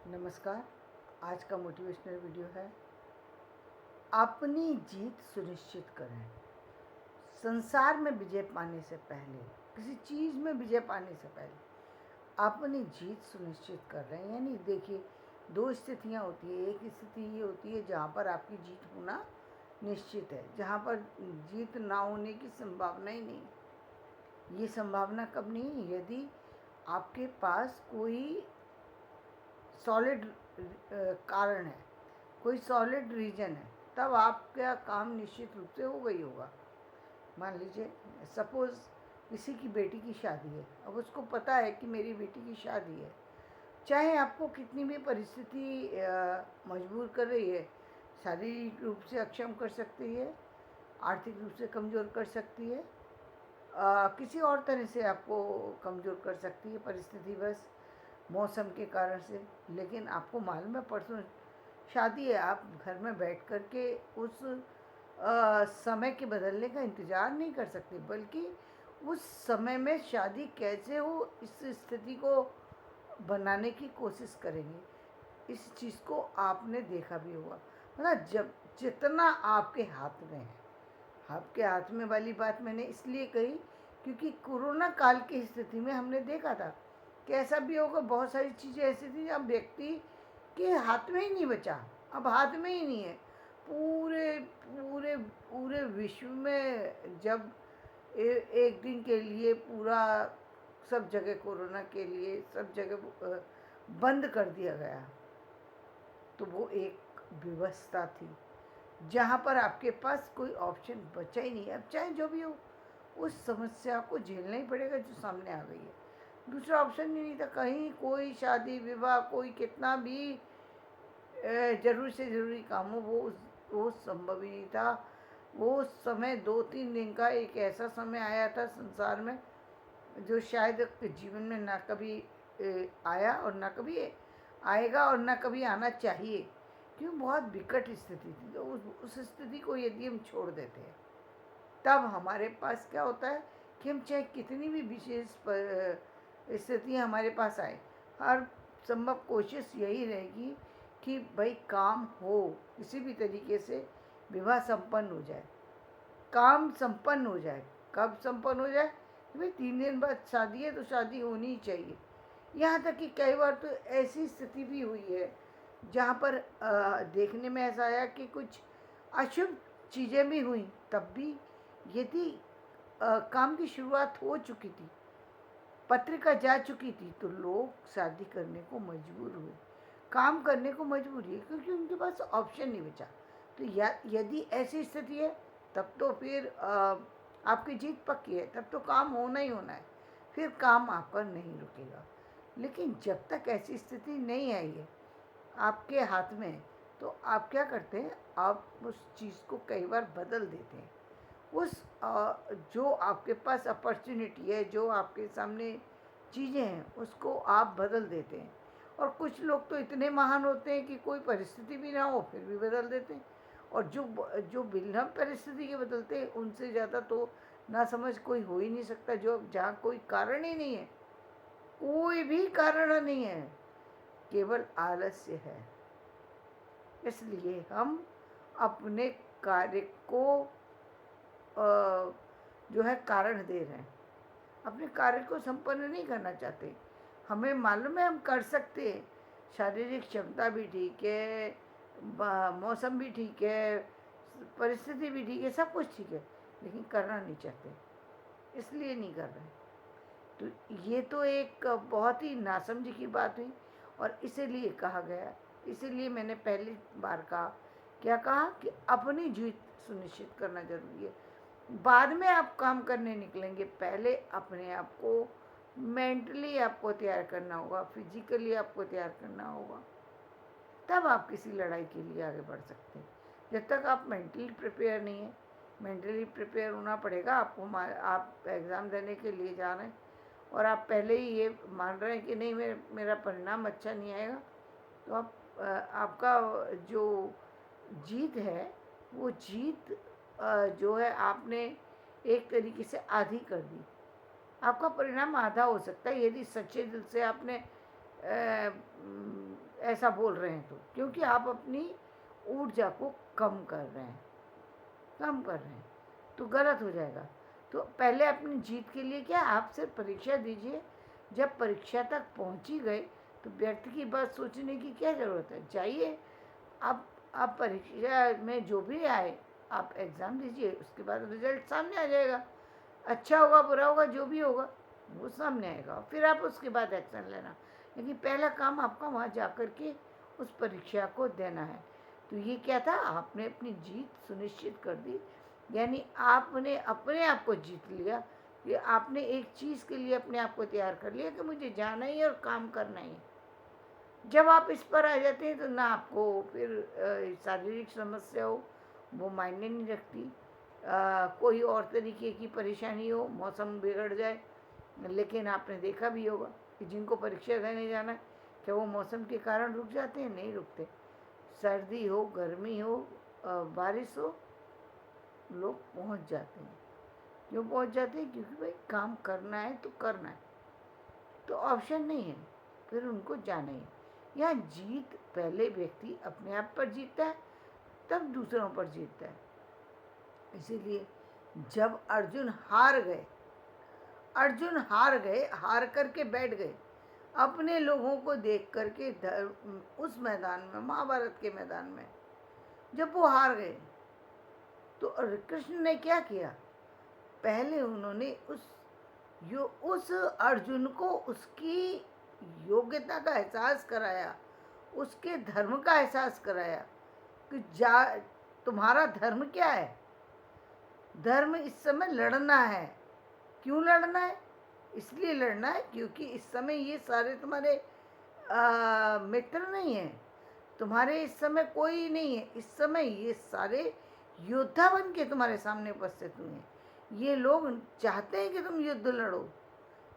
नमस्कार। आज का मोटिवेशनल वीडियो है, अपनी जीत सुनिश्चित करें। संसार में विजय पाने से पहले, किसी चीज़ में विजय पाने से पहले अपनी जीत सुनिश्चित कर रहे हैं। यानी देखिए, दो स्थितियाँ होती है। एक स्थिति ये होती है जहाँ पर आपकी जीत होना निश्चित है, जहाँ पर जीत ना होने की संभावना ही नहीं। ये संभावना कब नहीं है? यदि आपके पास कोई सॉलिड कारण है, कोई सॉलिड रीजन है, तब आपका काम निश्चित रूप से होगा ही होगा। मान लीजिए, सपोज़ किसी की बेटी की शादी है। अब उसको पता है कि मेरी बेटी की शादी है, चाहे आपको कितनी भी परिस्थिति मजबूर कर रही है, शारीरिक रूप से अक्षम कर सकती है, आर्थिक रूप से कमज़ोर कर सकती है, किसी और तरह से आपको कमज़ोर कर सकती है परिस्थिति, बस मौसम के कारण से। लेकिन आपको मालूम है परसों शादी है, आप घर में बैठ कर के उस समय के बदलने का इंतज़ार नहीं कर सकते, बल्कि उस समय में शादी कैसे हो इस स्थिति को बनाने की कोशिश करेंगे। इस चीज़ को आपने देखा भी होगा। मतलब जब जितना आपके हाथ में है, आपके हाथ में वाली बात मैंने इसलिए कही क्योंकि कोरोना काल की स्थिति में हमने देखा था कि ऐसा भी होगा। बहुत सारी चीज़ें ऐसी थी जब व्यक्ति के हाथ में ही नहीं बचा, अब हाथ में ही नहीं है। पूरे पूरे पूरे विश्व में जब एक दिन के लिए पूरा सब जगह कोरोना के लिए सब जगह बंद कर दिया गया, तो वो एक व्यवस्था थी जहाँ पर आपके पास कोई ऑप्शन बचा ही नहीं है। अब चाहे जो भी हो, उस समस्या को झेलना ही पड़ेगा जो सामने आ गई है। दूसरा ऑप्शन ही नहीं था। कहीं कोई शादी विवाह, कोई कितना भी ज़रूरी से ज़रूरी काम हो, वो संभव ही नहीं था। वो समय 2-3 दिन का एक ऐसा समय आया था संसार में जो शायद जीवन में ना कभी आया और ना कभी आएगा और ना कभी आना चाहिए, क्यों बहुत विकट स्थिति थी। तो उस स्थिति को यदि हम छोड़ देते हैं, तब हमारे पास क्या होता है कि हम चाहे कितनी भी विशेष स्थिति हमारे पास आए, हर संभव कोशिश यही रहेगी कि भाई काम हो, किसी भी तरीके से विवाह संपन्न हो जाए, काम संपन्न हो जाए। कब संपन्न हो जाए? भाई 3 दिन बाद शादी है तो शादी होनी ही चाहिए। यहाँ तक कि कई बार तो ऐसी स्थिति भी हुई है जहाँ पर देखने में ऐसा आया कि कुछ अशुभ चीज़ें भी हुई, तब भी यदि काम की शुरुआत हो चुकी थी, पत्रिका जा चुकी थी, तो लोग शादी करने को मजबूर हुए, काम करने को मजबूर हुए, क्योंकि उनके पास ऑप्शन नहीं बचा। तो यदि ऐसी स्थिति है, तब तो फिर आपकी जीत पक्की है, तब तो काम होना ही होना है, फिर काम आपका नहीं रुकेगा। लेकिन जब तक ऐसी स्थिति नहीं आई है आपके हाथ में, तो आप क्या करते हैं, आप उस चीज़ को कई बार बदल देते हैं। उस जो आपके पास अपॉर्चुनिटी है, जो आपके सामने चीज़ें हैं, उसको आप बदल देते हैं। और कुछ लोग तो इतने महान होते हैं कि कोई परिस्थिति भी ना हो फिर भी बदल देते हैं। और जो बिना परिस्थिति के बदलते हैं, उनसे ज़्यादा तो ना समझ कोई हो ही नहीं सकता। जो जहाँ कोई कारण ही नहीं है, कोई भी कारण नहीं है, केवल आलस्य है। इसलिए हम अपने कार्य को जो है कारण दे रहे हैं, अपने कार्य को संपन्न नहीं करना चाहते। हमें मालूम है हम कर सकते हैं, शारीरिक क्षमता भी ठीक है, मौसम भी ठीक है, परिस्थिति भी ठीक है, सब कुछ ठीक है, लेकिन करना नहीं चाहते, इसलिए नहीं कर रहे। तो ये तो एक बहुत ही नासमझी की बात हुई। और इसीलिए कहा गया, इसीलिए मैंने पहली बार कहा, क्या कहा कि अपनी जीत सुनिश्चित करना जरूरी है। बाद में आप काम करने निकलेंगे, पहले अपने आप को मेंटली आपको तैयार करना होगा, फिजिकली आपको तैयार करना होगा, तब आप किसी लड़ाई के लिए आगे बढ़ सकते हैं। जब तक आप मेंटली प्रिपेयर नहीं है, मेंटली प्रिपेयर होना पड़ेगा आपको। आप एग्ज़ाम देने के लिए जा रहे हैं और आप पहले ही ये मान रहे हैं कि नहीं, मेरा परिणाम अच्छा नहीं आएगा, तो आपका जो जीत है, वो जीत जो है आपने एक तरीके से आधी कर दी। आपका परिणाम आधा हो सकता है यदि सच्चे दिल से आपने ऐसा बोल रहे हैं तो, क्योंकि आप अपनी ऊर्जा को कम कर रहे हैं, तो गलत हो जाएगा। तो पहले अपनी जीत के लिए क्या, आप सिर्फ परीक्षा दीजिए। जब परीक्षा तक पहुंच ही गए तो व्यर्थ की बात सोचने की क्या ज़रूरत है। जाइए, आप परीक्षा में जो भी आए आप एग्ज़ाम दीजिए, उसके बाद रिजल्ट सामने आ जाएगा। अच्छा होगा बुरा होगा जो भी होगा वो सामने आएगा, फिर आप उसके बाद एक्शन लेना। लेकिन पहला काम आपका वहाँ जा कर के उस परीक्षा को देना है। तो ये क्या था, आपने अपनी जीत सुनिश्चित कर दी, यानी आपने अपने आप को जीत लिया। ये आपने एक चीज़ के लिए अपने आप को तैयार कर लिया कि मुझे जाना ही है और काम करना ही है। जब आप इस पर आ जाते हैं तो ना आपको फिर शारीरिक समस्या हो, वो मायने नहीं रखती। कोई और तरीके की परेशानी हो, मौसम बिगड़ जाए। लेकिन आपने देखा भी होगा कि जिनको परीक्षा देने जाना है, क्या वो मौसम के कारण रुक जाते हैं? नहीं रुकते। सर्दी हो, गर्मी हो, बारिश हो, लोग पहुंच जाते हैं। क्यों पहुंच जाते हैं? क्योंकि भाई काम करना है तो करना है, तो ऑप्शन नहीं है, फिर उनको जाना ही है। यहाँ जीत पहले व्यक्ति अपने आप पर जीतता है, तब दूसरों पर जीतता है। इसीलिए जब अर्जुन हार गए, हार करके बैठ गए, अपने लोगों को देख करके उस मैदान में, महाभारत के मैदान में जब वो हार गए तो कृष्ण ने क्या किया, पहले उन्होंने उस अर्जुन को उसकी योग्यता का एहसास कराया, उसके धर्म का एहसास कराया कि तुम्हारा धर्म क्या है। धर्म इस समय लड़ना है। क्यों लड़ना है? इसलिए लड़ना है क्योंकि इस समय ये सारे तुम्हारे मित्र नहीं हैं, तुम्हारे इस समय कोई नहीं है। इस समय ये सारे योद्धा बन के तुम्हारे सामने उपस्थित हुए हैं। ये लोग चाहते हैं कि तुम युद्ध लड़ो,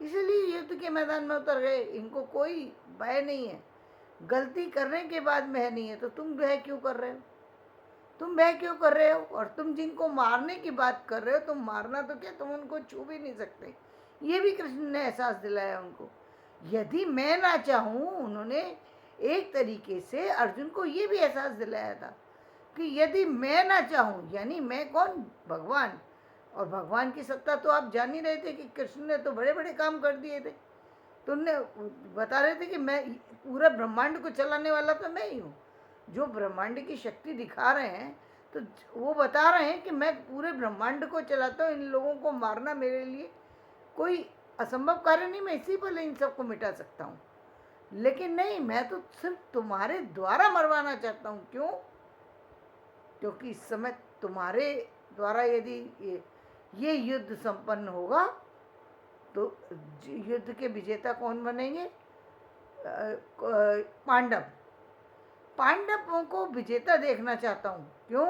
इसलिए युद्ध के मैदान में उतर गए। इनको कोई भय नहीं है, गलती करने के बाद भय नहीं है। तो तुम भय क्यों कर रहे हो? और तुम जिनको मारने की बात कर रहे हो, तुम मारना तो क्या, तुम उनको छू भी नहीं सकते। ये भी कृष्ण ने एहसास दिलाया उनको। यदि मैं ना चाहूँ, उन्होंने एक तरीके से अर्जुन को ये भी एहसास दिलाया था कि यदि मैं ना चाहूँ, यानी मैं कौन, भगवान। और भगवान की सत्ता तो आप जान ही रहे थे कि कृष्ण ने तो बड़े बड़े काम कर दिए थे। तो उनने बता रहे थे कि मैं पूरा ब्रह्मांड को चलाने वाला तो मैं ही हूँ। जो ब्रह्मांड की शक्ति दिखा रहे हैं, तो वो बता रहे हैं कि मैं पूरे ब्रह्मांड को चलाता हूँ। इन लोगों को मारना मेरे लिए कोई असंभव कार्य नहीं, मैं इसी पर इन सबको मिटा सकता हूँ। लेकिन नहीं, मैं तो सिर्फ तुम्हारे द्वारा मरवाना चाहता हूँ। क्यों? क्योंकि इस समय तुम्हारे द्वारा यदि ये युद्ध संपन्न होगा तो युद्ध के विजेता कौन बनेंगे? पांडवों को विजेता देखना चाहता हूँ। क्यों?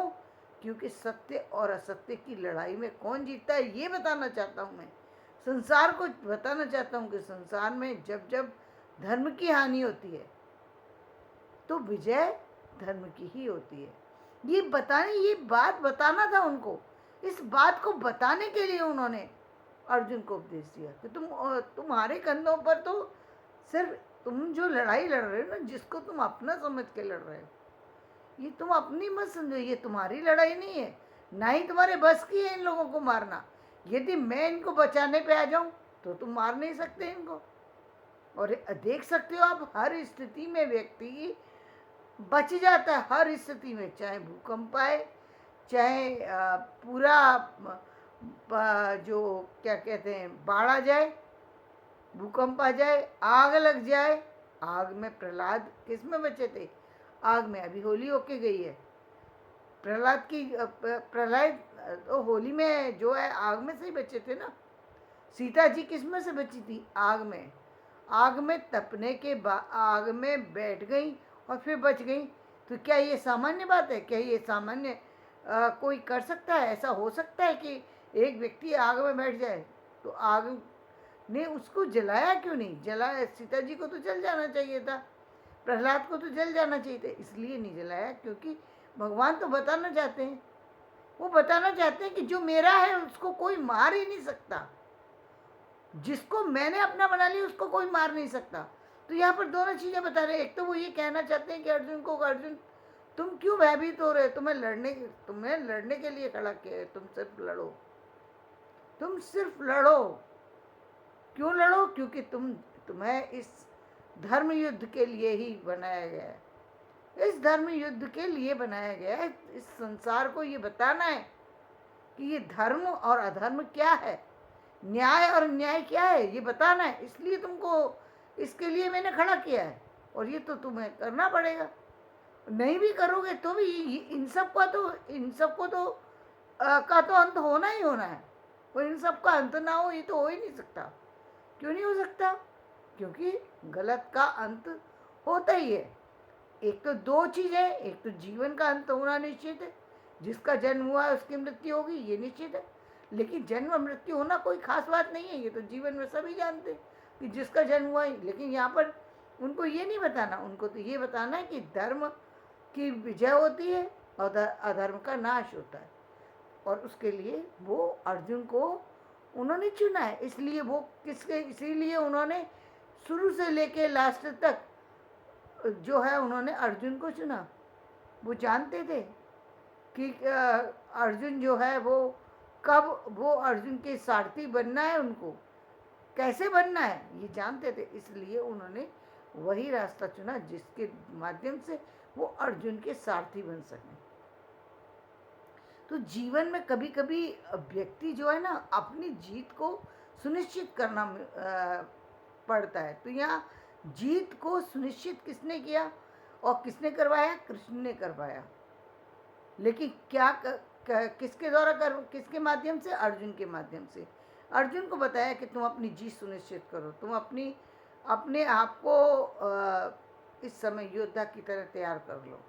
क्योंकि सत्य और असत्य की लड़ाई में कौन जीतता है ये बताना चाहता हूँ। मैं संसार को बताना चाहता हूँ कि संसार में जब जब धर्म की हानि होती है तो विजय धर्म की ही होती है। ये बात बताना था उनको। इस बात को बताने के लिए उन्होंने अर्जुन को उपदेश दिया कि तुम्हारे कंधों पर तो सिर्फ तुम जो लड़ाई लड़ रहे हो ना, जिसको तुम अपना समझ के लड़ रहे हो, ये तुम अपनी मत समझो। ये तुम्हारी लड़ाई नहीं है, ना ही तुम्हारे बस की है इन लोगों को मारना। यदि मैं इनको बचाने पे आ जाऊं तो तुम मार नहीं सकते इनको। और देख सकते हो आप, हर स्थिति में व्यक्ति बच जाता है। हर स्थिति में, चाहे भूकंप आए, चाहे पूरा जो क्या कहते हैं बाढ़ आ जाए, भूकंप आ जाए, आग लग जाए। आग में प्रहलाद किस में बचे थे? आग में। अभी होली होके गई है, प्रहलाद तो होली में जो है आग में से ही बचे थे ना। सीता जी किस में से बची थी? आग में। आग में तपने के बाद आग में बैठ गई और फिर बच गई। तो क्या ये सामान्य बात है? क्या ये सामान्य कोई कर सकता है? ऐसा हो सकता है कि एक व्यक्ति आग में बैठ जाए? तो आग ने उसको जलाया क्यों नहीं? जलाया, सीता जी को तो जल जाना चाहिए था, प्रहलाद को तो जल जाना चाहिए था। इसलिए नहीं जलाया क्योंकि भगवान तो बताना चाहते हैं, वो बताना चाहते हैं कि जो मेरा है उसको कोई मार ही नहीं सकता। जिसको मैंने अपना बना लिया उसको कोई मार नहीं सकता। तो यहाँ पर दोनों चीज़ें बता रहे हैं। एक तो वो ये कहना चाहते हैं कि अर्जुन को, अर्जुन तुम क्यों भयभीत हो रहे, तुम्हें लड़ने के लिए खड़ा किया है, तुम सिर्फ लड़ो, तुम सिर्फ लड़ो। क्यों लड़ो? क्योंकि तुम्हें इस धर्म युद्ध के लिए ही बनाया गया है। इस धर्म युद्ध के लिए बनाया गया है। इस संसार को ये बताना है कि ये धर्म और अधर्म क्या है, न्याय और अन्याय क्या है, ये बताना है। इसलिए तुमको, इसके लिए मैंने खड़ा किया है, और ये तो तुम्हें करना पड़ेगा। नहीं भी करोगे तो भी इन सब को तो का तो अंत होना ही होना है। और इन सब का अंत ना हो, ये तो हो ही नहीं सकता। क्यों नहीं हो सकता? क्योंकि गलत का अंत होता ही है। एक तो दो चीज़ें, एक तो जीवन का अंत होना निश्चित है, जिसका जन्म हुआ है उसकी मृत्यु होगी, ये निश्चित है। लेकिन जन्म और मृत्यु होना कोई खास बात नहीं है, ये तो जीवन में सभी जानते हैं कि जिसका जन्म हुआ है। लेकिन यहाँ पर उनको ये नहीं बताना, उनको तो ये बताना है कि धर्म की विजय होती है और अधर्म का नाश होता है। और उसके लिए वो अर्जुन को उन्होंने चुना है। इसलिए इसीलिए उन्होंने शुरू से लेके लास्ट तक जो है उन्होंने अर्जुन को चुना। वो जानते थे कि अर्जुन जो है वो अर्जुन के सारथी बनना है, उनको कैसे बनना है ये जानते थे। इसलिए उन्होंने वही रास्ता चुना जिसके माध्यम से वो अर्जुन के सारथी बन सकें। तो जीवन में कभी कभी व्यक्ति जो है ना, अपनी जीत को सुनिश्चित करना पड़ता है। तो यहाँ जीत को सुनिश्चित किसने किया और किसने करवाया? कृष्ण ने करवाया। लेकिन किसके द्वारा किसके माध्यम से? अर्जुन के माध्यम से। अर्जुन को बताया कि तुम अपनी जीत सुनिश्चित करो, तुम अपने आप को इस समय योद्धा की तरह तैयार कर लो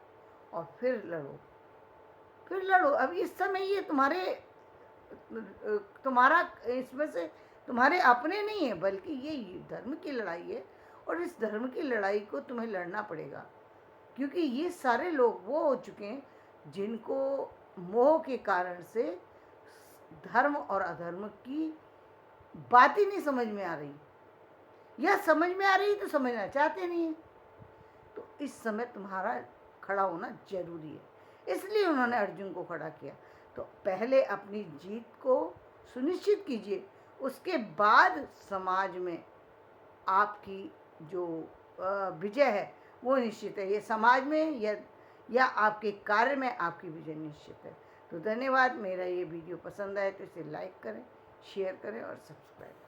और फिर लड़ो। अब इस समय ये तुम्हारा इसमें से तुम्हारे अपने नहीं है, बल्कि ये धर्म की लड़ाई है। और इस धर्म की लड़ाई को तुम्हें लड़ना पड़ेगा, क्योंकि ये सारे लोग वो हो चुके हैं जिनको मोह के कारण से धर्म और अधर्म की बात ही नहीं समझ में आ रही, या समझ में आ रही तो समझना चाहते नहीं है। तो इस समय तुम्हारा खड़ा होना जरूरी है। इसलिए उन्होंने अर्जुन को खड़ा किया। तो पहले अपनी जीत को सुनिश्चित कीजिए, उसके बाद समाज में आपकी जो विजय है वो निश्चित है। ये समाज में या आपके कार्य में आपकी विजय निश्चित है। तो धन्यवाद। मेरा ये वीडियो पसंद आए तो इसे लाइक करें, शेयर करें और सब्सक्राइब करें।